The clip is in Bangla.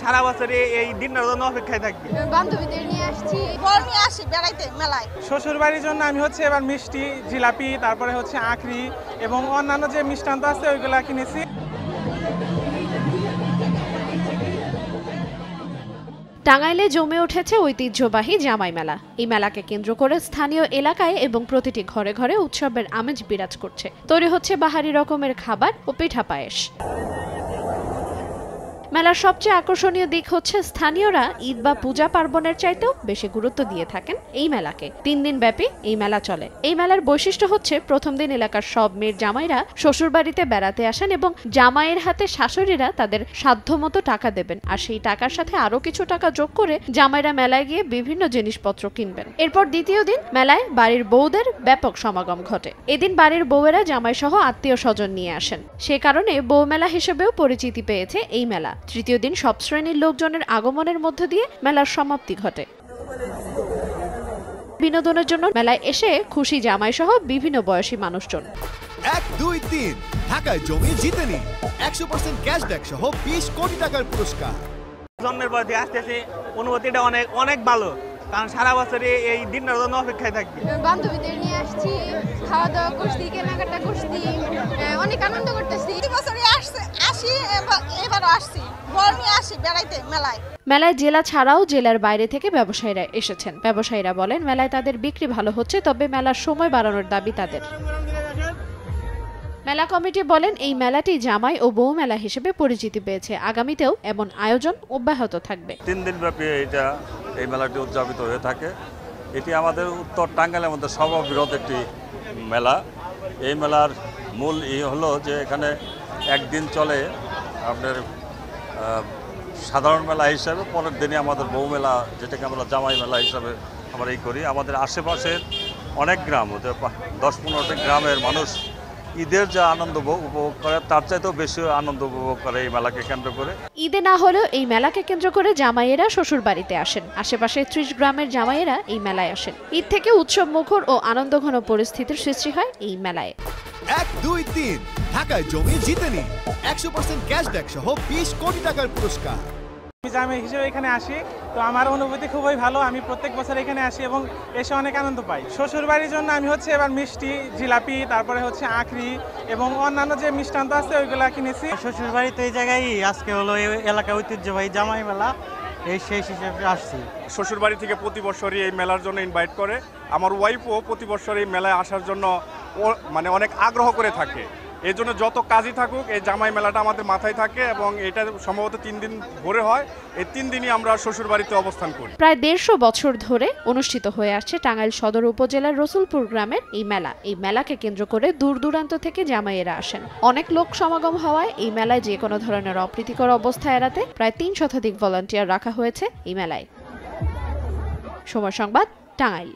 সারা বছর এই দিনটার জন্য অপেক্ষায় থাকি। বান্ধবীদের নিয়ে আসছি, ফল নিয়ে আসি বেড়াইতে মেলায়। শ্বশুর বাড়ির জন্য আমি এবার মিষ্টি, জিলাপি, তারপরে আখরি এবং অন্যান্য যে মিষ্টান্ত আছে ওইগুলা কিনেছি। টাঙ্গাইলে জমে উঠেছে ঐতিহ্যবাহী জামাই মেলা। এই মেলাকে কেন্দ্র করে স্থানীয় এলাকায় এবং প্রতিটি ঘরে ঘরে উৎসবের আমেজ বিরাজ করছে। তৈরি হচ্ছে বাহারি রকমের খাবার ও পিঠা পায়েস। মেলার সবচেয়ে আকর্ষণীয় দিক হচ্ছে স্থানীয়রা ঈদ বা পূজা পার্বণের চাইতেও বেশি গুরুত্ব দিয়ে থাকেন এই মেলাকে। 3 দিন ব্যাপী এই মেলা চলে। এই মেলার বৈশিষ্ট্য হচ্ছে প্রথম দিন এলাকার সব মেয়ের জামাইরা শ্বশুর বাড়িতে বেড়াতে আসেন এবং জামাইয়ের হাতে শাশুড়িরা তাদের সাধ্যমতো টাকা দেবেন, আর সেই টাকার সাথে আরো কিছু টাকা যোগ করে জামাইরা মেলায় গিয়ে বিভিন্ন জিনিসপত্র কিনবেন। এরপর দ্বিতীয় দিন মেলায় বাড়ির বউদের ব্যাপক সমাগম ঘটে। এদিন বাড়ির বউয়েরা জামাই সহ আত্মীয় স্বজন নিয়ে আসেন। সে কারণে বউ মেলা হিসেবেও পরিচিতি পেয়েছে এই মেলা। তৃতীয় দিন সব শ্রেণীর লোকজনের আগমনের মধ্য দিয়ে মেলার সমাপ্তি ঘটে। বিনোদনের জন্য মেলায় এসে খুশি জামাই সহ বিভিন্ন বয়সী মানুষজন। 1, 2, 3 ঢাকায় জমি জিতে নিন 100% ক্যাশব্যাক সহ 20 কোটি টাকার পুরস্কার। জন্মের পর দিয়ে আসতেছে, অনুভূতিটা অনেক ভালো, কারণ সারা বছর এই দিনটার জন্য অপেক্ষায় থাকি। বান্ধবীদের নিয়ে আসছি, খাওয়া দাওয়া করছি, কেনাকাটা করছি, অনেক আনন্দ করতেছি। এবারও আসছি, ফল নিয়ে আসি বেড়াইতে মেলায়। মেলায় জেলা ছাড়াও জেলার বাইরে থেকে ব্যবসায়ীরা এসেছেন। ব্যবসায়ীরা বলেন মেলায় তাদের বিক্রি ভালো হচ্ছে, তবে মেলার সময় বাড়ানোর দাবি তাদের। মেলা কমিটি বলেন এই মেলাটি জামাই ও বউ মেলা হিসেবে পরিচিতি পেয়েছে। আগামীতেও এমন আয়োজন অব্যাহত থাকবে। 3 দিন ব্যাপী এই মেলাটি উদযাপিত হয়ে থাকে। এটি আমাদের উত্তর টাঙ্গাইলের মধ্যে সর্ববৃহৎ একটি মেলা। এই মেলার মূল হলো যে এখানে একদিন চলে আপনার সাধারণ মেলা হিসাবে, পরের দিনে আমাদের বউ মেলা, যেটাকে আমরা জামাই মেলা হিসাবে আমরা করি। আমাদের আশেপাশের অনেক গ্রাম, 10-15টি গ্রামের মানুষ ঈদের যে আনন্দ উপভোগ করে তার চাইতেও বেশি আনন্দ উপভোগ করে এই মেলাকে কেন্দ্র করে। ঈদে না হলেও এই মেলাকে কেন্দ্র করে জামাইয়েরা শ্বশুর বাড়িতে আসেন। আশেপাশে 30 গ্রামের জামাইয়েরা এই মেলায় আসেন। ঈদ থেকে উৎসব মুখর ও আনন্দঘন পরিস্থিতির সৃষ্টি হয় এই মেলায়। 1, 2, 3 ঢাকায় জমি জিতে নিন 100% ক্যাশব্যাক সহ 20 কোটি টাকার পুরস্কার। জামাই হিসেবে এখানে আসি, তো আমার অনুভূতি খুবই ভালো। আমি প্রত্যেক বছর এখানে আসি এবং এসে অনেক আনন্দ পাই। শ্বশুর বাড়ির জন্য আমি এবার মিষ্টি, জিলাপি, তারপরে আখরি এবং অন্যান্য যে মিষ্টান্ত আছে ওইগুলা কিনেছি। শ্বশুর বাড়িতে এই জায়গায় আজকে হলো এই এলাকার ঐতিহ্যবাহী জামাই মেলা, এই সেই হিসেবে আসছি। শ্বশুর বাড়ি থেকে প্রতি বছরই এই মেলার জন্য ইনভাইট করে। আমার ওয়াইফও প্রতি বছর এই মেলায় আসার জন্য অনেক আগ্রহ করে থাকে। এই জন্য যত কাজই থাকুক এই জামাই মেলাটা আমাদের মাথায় থাকে এবং এটা সম্ভবত 3 দিন ভরে হয়। এই 3 দিনই আমরা শ্বশুর বাড়িতে অবস্থান করি। প্রায় 150 বছর ধরে অনুষ্ঠিত হয়ে আসছে টাঙ্গাইল সদর উপজেলার রসুলপুর গ্রামের এই মেলা। এই মেলাকে কেন্দ্র করে দূর দূরান্ত থেকে জামাইয়েরা আসেন। অনেক লোক সমাগম হওয়ায় এই মেলায় যে কোনো ধরনের অপ্রীতিকর অবস্থা এড়াতে প্রায় 3 শতাধিক ভলান্টিয়ার রাখা হয়েছে এই মেলায়। সময় সংবাদ, টাঙ্গাইল।